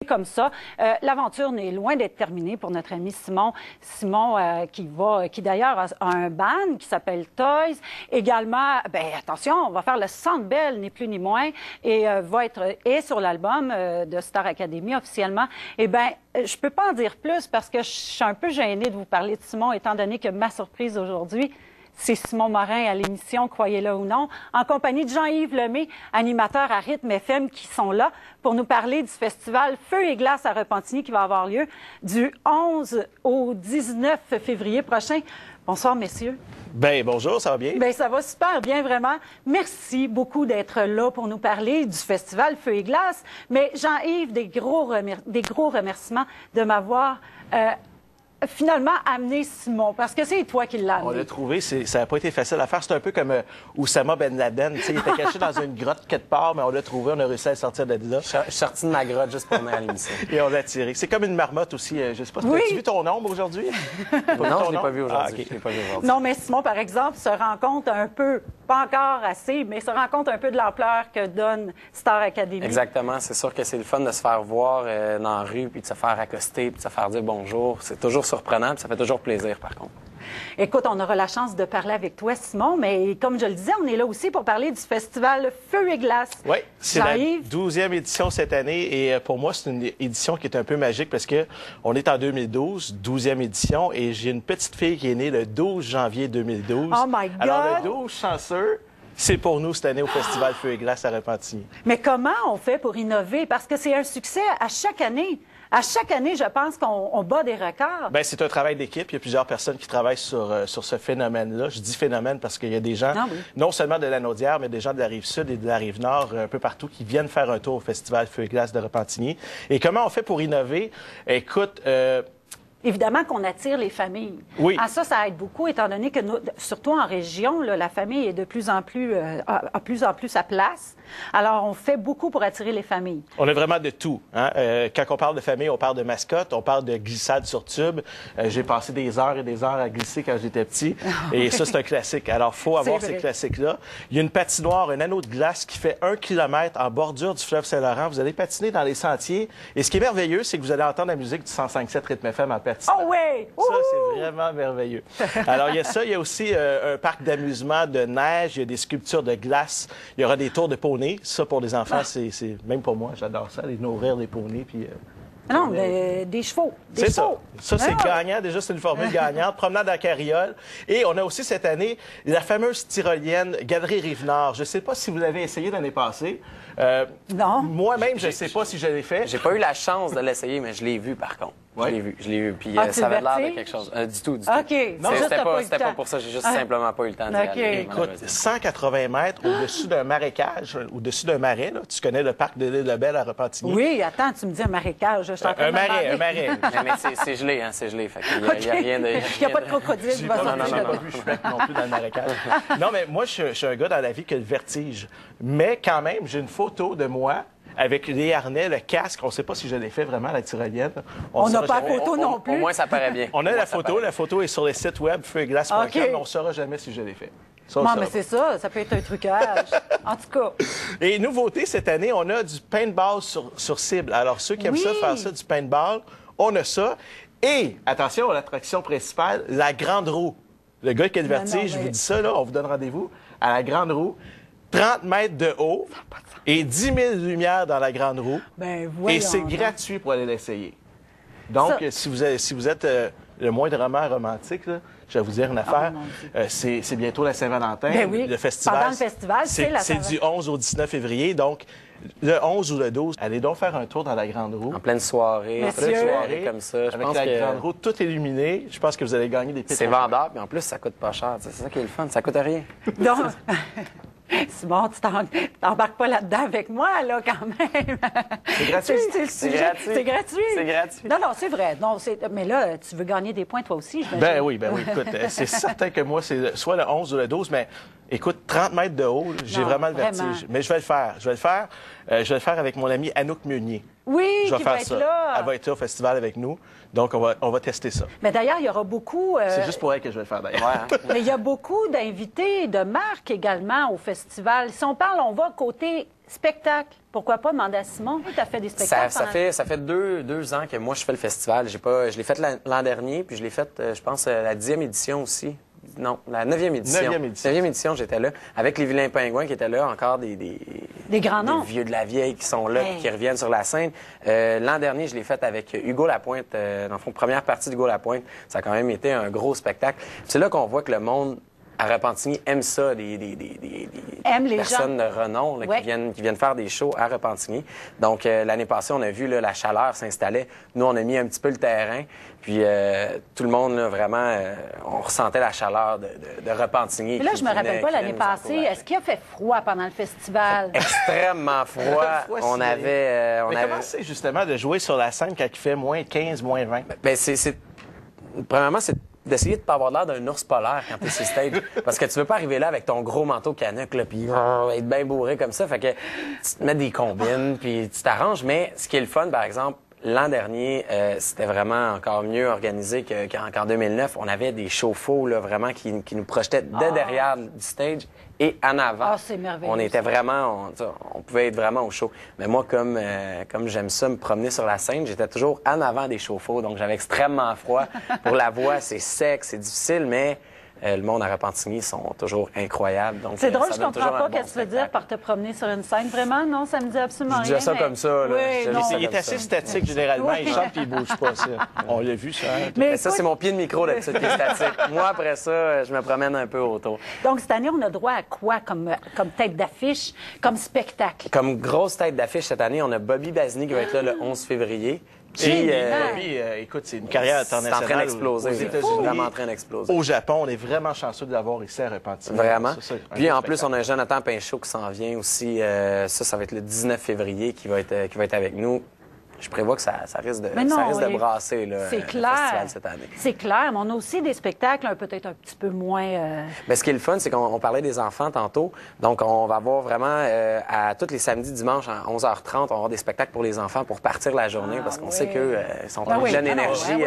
comme ça. L'aventure n'est loin d'être terminée pour notre ami Simon. Simon qui d'ailleurs a un band qui s'appelle Toys. Également, attention, on va faire le Centre Bell, ni plus ni moins, et va être sur l'album de Star Academy officiellement. Je peux pas en dire plus parce que je suis un peu gênée de vous parler de Simon, étant donné que ma surprise aujourd'hui, c'est Simon Morin à l'émission, croyez-le ou non, en compagnie de Jean-Yves Lemay, animateur à Rythme FM, qui sont là pour nous parler du festival Feu et Glace à Repentigny qui va avoir lieu du 11 au 19 février prochain. Bonsoir, messieurs. Bonjour, ça va bien? Ça va super bien, vraiment. Merci beaucoup d'être là pour nous parler du festival Feu et Glace. Mais Jean-Yves, des gros remerciements de m'avoir finalement amené Simon, parce que c'est toi qui l'as amené. On l'a trouvé, ça n'a pas été facile à faire. C'est un peu comme Oussama Ben Laden. Il était caché dans une grotte quelque part, mais on l'a trouvé, on a réussi à le sortir de là. Je suis sorti de ma grotte juste pour venir à l'émission. Et on l'a tiré. C'est comme une marmotte aussi. Je sais pas, oui. As-tu vu ton ombre aujourd'hui? Non, je ne l'ai pas vu aujourd'hui. Non, mais Simon, par exemple, se rend compte un peu, pas encore assez, mais se rend compte un peu de l'ampleur que donne Star Academy. Exactement. C'est sûr que c'est le fun de se faire voir dans la rue, puis de se faire accoster, puis de se faire dire bonjour. C'est toujours surprenant, puis ça fait toujours plaisir, par contre. Écoute, on aura la chance de parler avec toi, Simon, mais comme je le disais, on est là aussi pour parler du festival Feu et Glace. Oui, c'est la 12e édition cette année, et pour moi, c'est une édition qui est un peu magique parce que on est en 2012, 12e édition, et j'ai une petite fille qui est née le 12 janvier 2012. Oh my God! Alors, le 12 chanceux, c'est pour nous cette année au Festival Feu et Glace à Repentigny. Mais comment on fait pour innover? Parce que c'est un succès à chaque année. À chaque année, je pense qu'on bat des records. C'est un travail d'équipe. Il y a plusieurs personnes qui travaillent sur ce phénomène-là. Je dis phénomène parce qu'il y a des gens, non seulement de la Naudière, mais des gens de la Rive-Sud et de la Rive-Nord, un peu partout, qui viennent faire un tour au Festival Feu et Glace de Repentigny. Et comment on fait pour innover? Écoute... Évidemment qu'on attire les familles. Oui. Ça aide beaucoup, étant donné que, surtout en région, là, la famille est de plus en plus, a plus en plus sa place. Alors, on fait beaucoup pour attirer les familles. On a vraiment de tout. Hein? Quand on parle de famille, on parle de mascotte, on parle de glissade sur tube. J'ai passé des heures et des heures à glisser quand j'étais petit. Et ça, c'est un classique. Alors, il faut avoir ces classiques-là. Il y a une patinoire, un anneau de glace qui fait 1 kilomètre en bordure du fleuve Saint-Laurent. Vous allez patiner dans les sentiers. Et ce qui est merveilleux, c'est que vous allez entendre la musique du 105.7 Rythme FM en patinant. Oh oui! Ça, c'est vraiment merveilleux. Alors, il y a ça. Il y a aussi un parc d'amusement de neige. Il y a des sculptures de glace. Il y aura des tours de poney. Ça, pour les enfants, c'est même pour moi, j'adore ça, les nourrir des poneys. Puis, non, des chevaux. C'est ça. Ça, c'est gagnant. Déjà, c'est une formule gagnante. Promenade à carriole. Et on a aussi cette année la fameuse tyrolienne Galerie Rive-Nord. Je ne sais pas si vous l'avez essayé l'année passée. Non. Moi-même, je ne sais pas si je l'ai fait. J'ai pas eu la chance de l'essayer, mais je l'ai vu, par contre. Ouais. Je l'ai vu. Puis ça avait l'air de quelque chose. Du tout. OK. Non, c'était pas pour ça. J'ai juste simplement pas eu le temps d'y aller. Écoute, 180 mètres au-dessus d'un marécage, au-dessus d'un marais. Là. Tu connais le parc de l'Île-de-Belle à Repentigny? Oui, attends, tu me dis un marécage. Un marais. Mais c'est gelé, hein, c'est gelé. Fait qu'il y a rien de... Il n'y a pas de crocodile. Je suis non plus dans le marécage. Non, mais moi, je suis un gars dans la vie qui a le vertige. Mais quand même, j'ai une photo de moi avec les harnais, le casque. On ne sait pas si je l'ai fait vraiment, la tyrolienne. On n'a pas la photo non plus. Au moins, ça paraît bien. On a la photo. La photo est sur le site web feuetglace.com, mais on ne saura jamais si je l'ai fait. Non, mais c'est ça. Ça peut être un trucage. En tout cas. Et nouveauté, cette année, on a du paintball sur cible. Alors, ceux qui aiment ça, faire ça, du paintball, on a ça. Et, attention, l'attraction principale, la grande roue. Le gars qui a le vertige, je vous dis ça, là, on vous donne rendez-vous à la grande roue. 30 mètres de haut et 10 000 lumières dans la grande roue. Et c'est gratuit pour aller l'essayer. Donc, si vous êtes le moindrement romantique, là, je vais vous dire une affaire. C'est bientôt la Saint-Valentin. Le festival. Pendant le festival, c'est la Saint-Valentin. C'est du 11 au 19 février. Donc, le 11 ou le 12, allez donc faire un tour dans la grande roue. En pleine soirée. En pleine soirée comme ça. Avec la grande roue, tout illuminé. Je pense que vous allez gagner des pétales. C'est vendeur, mais en plus, ça coûte pas cher. C'est ça qui est le fun. Ça coûte rien. Donc... Simon, tu t'embarques pas là-dedans avec moi, là, quand même. C'est gratuit. C'est gratuit. C'est gratuit. C'est gratuit. Non, c'est vrai. Non, mais là, tu veux gagner des points, toi aussi, je Ben oui. Écoute, c'est certain que moi, c'est soit le 11 ou le 12, mais écoute, 30 mètres de haut, j'ai vraiment le vertige. Mais je vais le faire. Je vais le faire avec mon ami Anouk Meunier. Oui, qui va être là. Elle va être là au festival avec nous. Donc, on va tester ça. Mais d'ailleurs, il y aura beaucoup... C'est juste pour elle que je vais le faire, d'ailleurs. Ouais, hein? Mais il y a beaucoup d'invités de marques également au festival. Si on parle, on va côté spectacle. Pourquoi pas demander à Simon? Tu as fait des spectacles. Ça fait deux ans que moi, je fais le festival. Je l'ai fait l'an dernier, puis je l'ai fait, je pense, la 10e édition aussi. Non, la 9e édition. 9e édition, j'étais là. Avec les Vilains Pingouins qui étaient là, encore des grands noms. Des vieux de la vieille qui sont là, qui reviennent sur la scène. L'an dernier, je l'ai fait avec Hugo Lapointe. Dans le fond, première partie d'Hugo Lapointe. Ça a quand même été un gros spectacle. C'est là qu'on voit que le monde à Repentigny aime ça, des personnes de renom là, qui viennent faire des shows à Repentigny. Donc, l'année passée, on a vu là, la chaleur s'installer. Nous, on a mis un petit peu le terrain. Puis, tout le monde, là, vraiment, on ressentait la chaleur de Repentigny. Et là, je me rappelle pas l'année passée. Est-ce qu'il a fait froid pendant le festival? Extrêmement froid. On avait... comment c'est justement de jouer sur la scène quand il fait moins 15, moins 20? Bien, premièrement, c'est d'essayer de ne pas avoir l'air d'un ours polaire quand tu es sur stage. Parce que tu veux pas arriver là avec ton gros manteau Canuck, là, puis être bien bourré comme ça. Fait que tu te mets des combines, puis tu t'arranges. Mais ce qui est le fun, par exemple, l'an dernier, c'était vraiment encore mieux organisé qu'en 2009. On avait des chauffe-eau, là, vraiment, qui nous projetaient dès derrière du stage et en avant. Ah, c'est merveilleux. On était vraiment... On pouvait être vraiment au chaud. Mais moi, comme j'aime ça me promener sur la scène, j'étais toujours en avant des chauffe-eau. Donc, j'avais extrêmement froid. Pour la voix, c'est sec, c'est difficile, mais... le monde à Repentigny sont toujours incroyables. C'est drôle, je comprends pas qu'est-ce que tu veux dire par te promener sur une scène. Vraiment, non, ça me dit absolument rien. Je disais ça comme ça. Là. Oui, il est assez statique, généralement. Il chante et il bouge pas. Ça. On l'a vu, ça. Mais ça, c'est mon pied de micro, d'habitude, qui est statique. Moi, après ça, je me promène un peu autour. Donc, cette année, on a droit à quoi comme tête d'affiche, comme spectacle? Comme grosse tête d'affiche cette année, on a Bobby Basini qui va être là le 11 février. Et Bobby, écoute, c'est une carrière internationale. C'est en train d'exploser. Aux États-Unis. Vraiment en train d'exploser. Au Japon, on est vraiment chanceux de l'avoir ici à Repentigny. Vraiment. Puis en plus, on a un Jonathan Pinchot qui s'en vient aussi. Ça va être le 19 février qui va être avec nous. Je prévois que ça risque de brasser le festival cette année. C'est clair, mais on a aussi des spectacles peut-être un petit peu moins... Bien, ce qui est le fun, c'est qu'on parlait des enfants tantôt. Donc, on va avoir vraiment, à tous les samedis, dimanches, à 11h30, on va avoir des spectacles pour les enfants pour partir la journée parce qu'on sait qu'eux sont en pleine énergie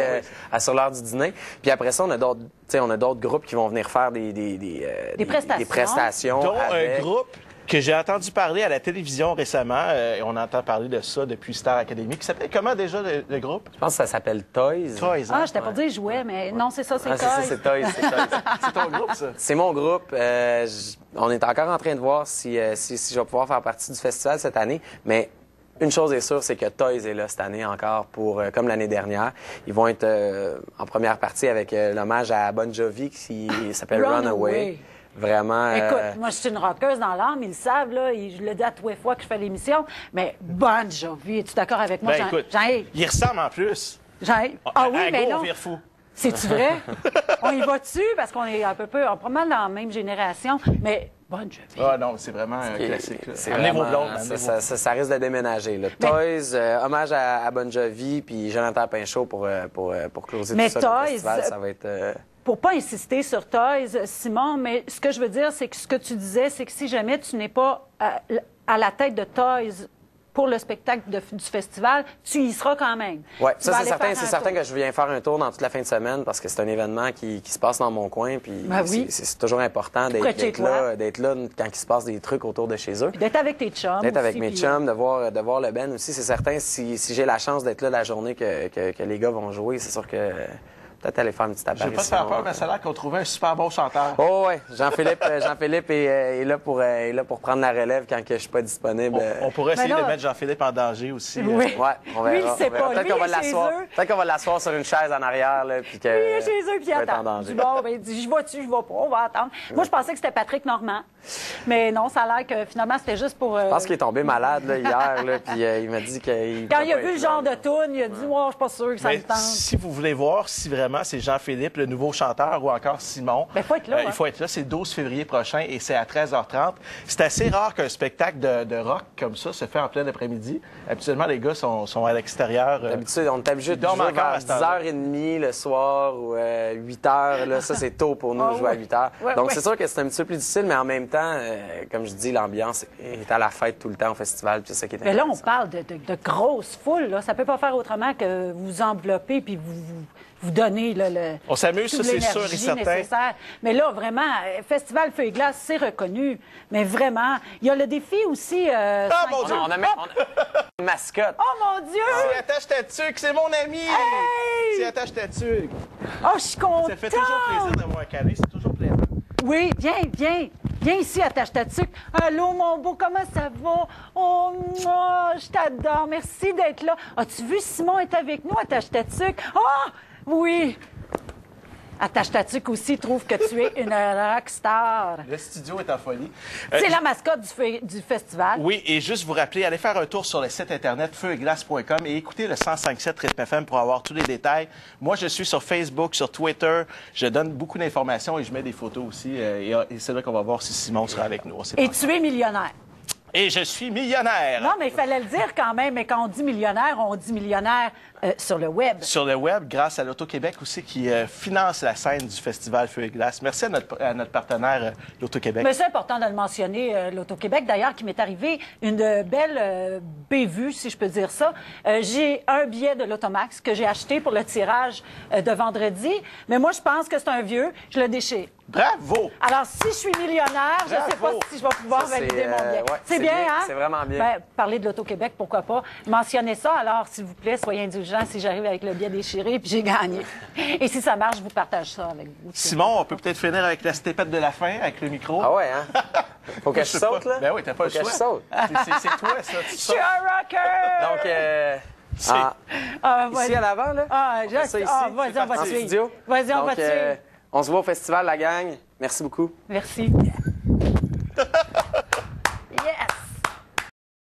sur l'heure du dîner. Puis après ça, on a d'autres groupes qui vont venir faire des prestations. Dont un groupe que j'ai entendu parler à la télévision récemment, et on entend parler de ça depuis Star Academy, qui s'appelle comment déjà le groupe? Je pense que ça s'appelle Toys. Toys, hein? Ah, j'étais pas dit jouer, mais non, c'est ça, c'est Toys. C'est Toys. C'est ton groupe, ça? C'est mon groupe. On est encore en train de voir si je vais pouvoir faire partie du festival cette année, mais une chose est sûre, c'est que Toys est là cette année encore comme l'année dernière. Ils vont être en première partie avec l'hommage à Bon Jovi qui s'appelle Runaway. Vraiment. Écoute, moi, je suis une rockeuse dans l'âme, ils le savent, là. Je le dis à tous les fois que je fais l'émission. Mais Bon Jovi, es-tu d'accord avec moi? Ben, écoute, il ressemble en plus. Ah oui, mais non. On vire fou. C'est-tu vrai? On y va dessus parce qu'on est pas mal dans la même génération. Mais Bon Jovi. Ah non, c'est vraiment un classique. Amenez vos blondes. Ça risque de déménager. Là. Toys, hommage à Bon Jovi, puis Jonathan Pinchot pour closer tout ça. Toys, le festival, ça va être... Pour pas insister sur Toys, Simon, mais ce que je veux dire, c'est que ce que tu disais, c'est que si jamais tu n'es pas à la tête de Toys pour le spectacle du festival, tu y seras quand même. Oui, ça, c'est certain que je viens faire un tour dans toute la fin de semaine parce que c'est un événement qui se passe dans mon coin. Puis c'est toujours important d'être là quand il se passe des trucs autour de chez eux. Puis d'être avec tes chums. D'être avec mes chums, de voir le band aussi. C'est certain, si j'ai la chance d'être là la journée que les gars vont jouer, c'est sûr que... Peut-être aller faire une petite apparition. Je vais pas te faire peur, mais ça a l'air qu'on trouvait un super bon chanteur. Oh ouais, Jean-Philippe est là pour prendre la relève quand je suis pas disponible. On pourrait essayer de mettre Jean-Philippe en danger aussi. Oui. Ouais, on verra. Lui, il sait pas. Peut-être qu'on va l'asseoir sur une chaise en arrière là, puis que. Lui, il est chez eux, puis il attend. Bon, ben, il dit, je vais-tu, je vais pas, on va attendre. Moi, je pensais que c'était Patrick Normand, mais non, ça a l'air que finalement c'était juste pour. Je pense qu'il est tombé malade là, hier, là, puis il m'a dit qu'il. Quand il a vu le genre de toune, il a dit, moi, je suis pas sûr que ça me tente. Si vous voulez voir si vraiment c'est Jean-Philippe, le nouveau chanteur, ou encore Simon. Il faut être là. Il faut être là. C'est le 12 février prochain et c'est à 13h30. C'est assez rare qu'un spectacle de rock comme ça se fait en plein après-midi. Habituellement, les gars sont à l'extérieur. D'habitude, on est habitué de jouer vers 10h30 le soir ou 8h. Là, ça, c'est tôt pour nous de jouer à 8h. Donc, c'est sûr que c'est un petit peu plus difficile, mais en même temps, comme je dis, l'ambiance est à la fête tout le temps au festival. C'est ça qui est intéressant. Mais là, on parle de grosses foules. Là. Ça peut pas faire autrement que vous envelopper puis vous vous donner le On s'amuse, toute ça, c'est sûr et l'énergie certain. nécessaire. Mais là, vraiment, Festival Feu et Glace, c'est reconnu. Mais vraiment, il y a le défi aussi... Ah, mon Dieu! On a une mascotte. Oh, mon Dieu! C'est Attache ta tuque, c'est mon ami! Hey! C'est Attache ta tuque. Oh, je suis contente! Ça fait toujours plaisir d'avoir un câlin, c'est toujours plaisant. Oui, viens. Viens ici, Attache ta tuque. Allô, mon beau, comment ça va? Oh, moi, je t'adore. Merci d'être là. As-tu vu, Simon est avec nous, Attache ta tuque? Ah, oui. Attache ta tuque aussi trouve que tu es une rockstar. Le studio est en folie. C'est la mascotte du festival. Oui, et juste vous rappeler, allez faire un tour sur le site internet feuetglace.com et écoutez le 105.7 Rythme FM pour avoir tous les détails. Moi, je suis sur Facebook, sur Twitter. Je donne beaucoup d'informations et je mets des photos aussi. Et c'est là qu'on va voir si Simon sera avec nous. Et tu es millionnaire. Et je suis millionnaire. Non, mais il fallait le dire quand même. Mais quand on dit millionnaire sur le web. Sur le web, grâce à l'Auto-Québec aussi, qui finance la scène du Festival Feu et Glace. Merci à notre partenaire, l'Auto-Québec. Mais c'est important de le mentionner, l'Auto-Québec. D'ailleurs, qui m'est arrivé une belle bévue, si je peux dire ça. J'ai un billet de l'Automax que j'ai acheté pour le tirage de vendredi. Mais moi, je pense que c'est un vieux. Je le déchire. Bravo! Alors, si je suis millionnaire, je ne sais pas si je vais pouvoir valider mon billet. Ouais, c'est bien, hein? C'est vraiment bien. Ben, parler de l'Auto-Québec, pourquoi pas. Mentionnez ça, alors, s'il vous plaît, soyez indulgents si j'arrive avec le billet déchiré puis j'ai gagné. Et si ça marche, je vous partage ça avec vous. Simon, on peut peut-être finir avec la stépette de la fin, avec le micro. Ah ouais, hein? Faut que je saute, là? Ben oui, t'as pas le choix. Faut que je saute. C'est toi, ça. Tu Je suis sautes. un rocker! Donc, ici à l'avant, là? Ah, On fait ça ici. vas-y, on va En te suivre. studio. Vas-y, on va Donc, te suivre. on se voit au festival, la gang. Merci beaucoup. Merci.